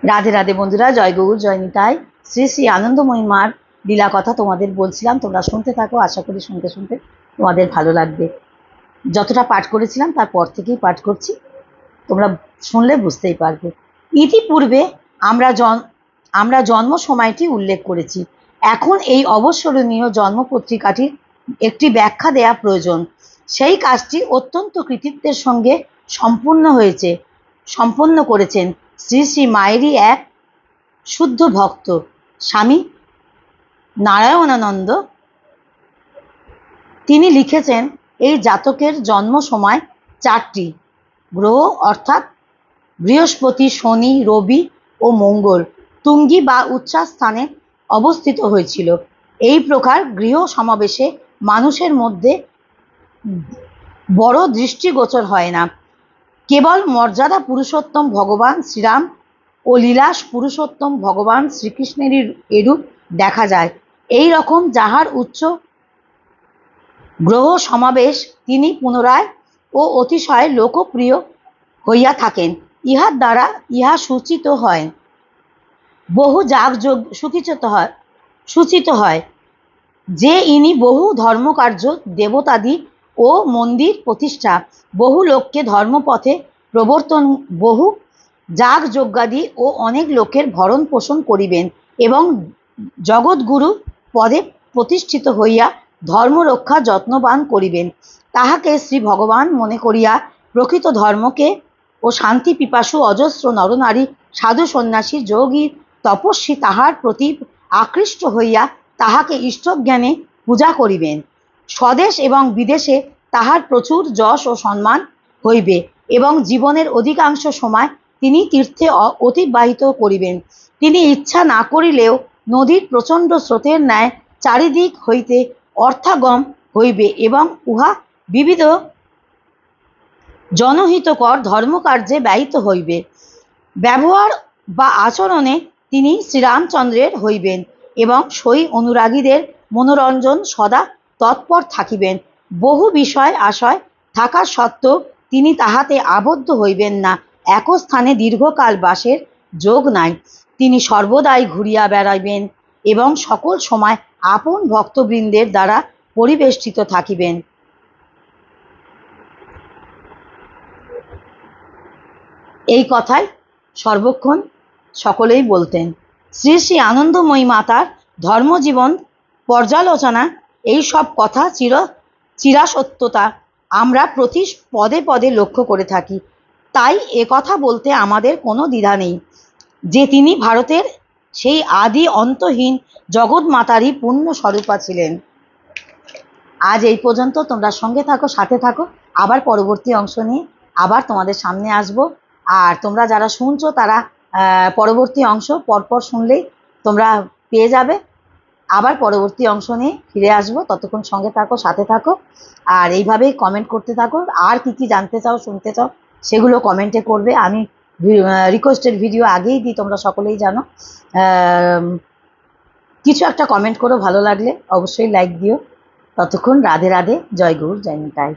রাধে রাধে বন্ধুরা, জয় গৌর জয় নিতাই। শ্রী শ্রী আনন্দময়ী মার লীলা কথা তোমাদের বলছিলাম, তোমরা শুনতে থাকো। আশা করি শুনতে শুনতে তোমাদের ভালো লাগবে। যতটা পাঠ করেছিলাম তারপর থেকেই পাঠ করছি, তোমরা শুনলে বুঝতেই পারবে। ইতিপূর্বে আমরা জন্ম সময়টি উল্লেখ করেছি। এখন এই অবসরণীয় জন্ম পত্রিকাটির একটি ব্যাখ্যা দেয়া প্রয়োজন। সেই কাজটি অত্যন্ত কৃতিত্বের সঙ্গে সম্পন্ন করেছেন শ্রী শ্রী মায়েরই এক শুদ্ধ ভক্ত স্বামী নারায়ণানন্দ। তিনি লিখেছেন, এই জাতকের জন্ম সময় 4টি গ্রহ অর্থাৎ বৃহস্পতি, শনি, রবি ও মঙ্গল তুঙ্গি বা উচ্চাস্থানে অবস্থিত হয়েছিল। এই প্রকার গৃহ সমাবেশে মানুষের মধ্যে বড় দৃষ্টিগোচর হয় না। কেবল মর্যাদা পুরুষোত্তম ভগবান শ্রীরাম ও লীলাস পুরুষোত্তম ভগবান শ্রীকৃষ্ণেরই এরূপ দেখা যায়। এই রকম যাহার উচ্চ গ্রহ সমাবেশ, তিনি পুনরায় ও অতিশয় লোকপ্রিয় হইয়া থাকেন। ইহার দ্বারা ইহা সূচিত হয়, বহু যাগযজ্ঞ সূচিত হয় যে ইনি বহু ধর্মকার্য, দেবতাদি ও মন্দির প্রতিষ্ঠা, বহু লোককে ধর্মপথে প্রবর্তন, বহু যাগযজ্ঞাদি ও অনেক লোকের ভরণ পোষণ করিবেন এবং জগৎগুরু পদে প্রতিষ্ঠিত হইয়া ধর্মরক্ষা যত্নবান করিবেন। তাহাকে শ্রী ভগবান মনে করিয়া প্রকৃত ধর্মকে ও শান্তি পিপাসু অজস্র নরনারী, সাধু সন্ন্যাসী, যোগী, তপস্বী তাহার প্রতি আকৃষ্ট হইয়া তাহাকে ইষ্টজ্ঞানে পূজা করিবেন। স্বদেশ এবং বিদেশে তাহার প্রচুর যশ ও সম্মান হইবে এবং জীবনের অধিকাংশ সময় তিনি তীর্থে অতিবাহিত করিবেন। তিনি ইচ্ছা না করিলেও নদীর প্রচণ্ড স্রোতের ন্যায় চারিদিক হইতে অর্থাগম হইবে এবং উহা বিবিধ জনহিতকর ধর্মকার্যে ব্যয়িত হইবে। ব্যবহার বা আচরণে তিনি শ্রীরামচন্দ্রের হইবেন এবং সেই অনুরাগীদের মনোরঞ্জন সদা তৎপর থাকিবেন। বহু বিষয় আশয় থাকা সত্ত্বেও তিনি তাহাতে আবদ্ধ হইবেন না। এক স্থানে দীর্ঘকাল বাসের যোগ নাই। তিনি সর্বদাই ঘুরিয়া বেড়াইবেন এবং সকল সময় আপন ভক্তবৃন্দের দ্বারা পরিবেষ্টিত থাকিবেন। এই কথাই সর্বক্ষণ সকলেই বলতেন। শ্রী শ্রী আনন্দময়ী মাতার ধর্মজীবন পর্যালোচনা এই সব কথা চিরাসত্যতা আমরা প্রতি পদে পদে লক্ষ্য করে থাকি। তাই এ কথা বলতে আমাদের কোনো দ্বিধা নেই যে তিনি ভারতের সেই আদি অন্তহীন জগৎ মাতারই পূর্ণ স্বরূপা ছিলেন। আজ এই পর্যন্ত, তোমরা সঙ্গে থাকো, সাথে থাকো। আবার পরবর্তী অংশ নিয়ে আবার তোমাদের সামনে আসবো। আর তোমরা যারা শুনছো তারা পরবর্তী অংশ পরপর শুনলেই তোমরা পেয়ে যাবে। আবার পরবর্তী অংশ নিয়ে ফিরে আসবো। ততক্ষণ সঙ্গে থাকো, সাথে থাকো, আর এইভাবেই কমেন্ট করতে থাকো। আর কি কি জানতে চাও, শুনতে চাও, সেগুলো কমেন্টে করবে। আমি রিকোয়েস্টেড ভিডিও আগেই দিই, তোমরা সকলেই জানো। কিছু একটা কমেন্ট করো, ভালো লাগলে অবশ্যই লাইক দিও। ততক্ষণ রাধে রাধে, জয় গৌর জয় নিতাই।